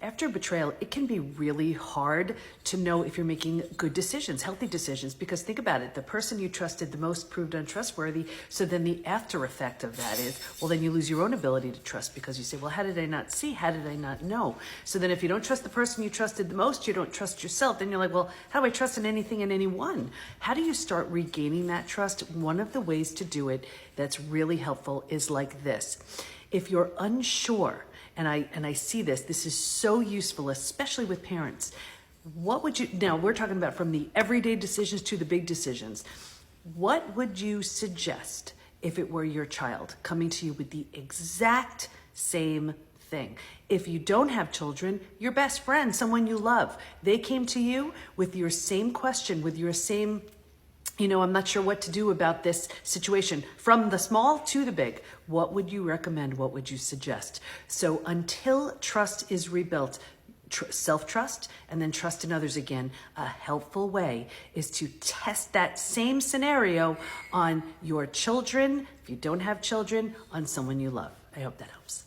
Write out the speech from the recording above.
after betrayal, it can be really hard to know if you're making good decisions, healthy decisions, because think about it. The person you trusted the most proved untrustworthy. So then the after effect of that is, well, then you lose your own ability to trust because you say, well, how did I not see? How did I not know? So then if you don't trust the person you trusted the most, you don't trust yourself. Then you're like, well, how do I trust in anything and anyone? How do you start regaining that trust? One of the ways to do it that's really helpful is like this. If you're unsure, and I see this is so useful, especially with parents. What would you, now we're talking about from the everyday decisions to the big decisions. What would you suggest if it were your child coming to you with the exact same thing? If you don't have children, your best friend, someone you love, they came to you with your same question, with your same, I'm not sure what to do about this situation. From the small to the big, what would you recommend? What would you suggest? So until trust is rebuilt, self-trust and then trust in others again, a helpful way is to test that same scenario on your children, if you don't have children, on someone you love. I hope that helps.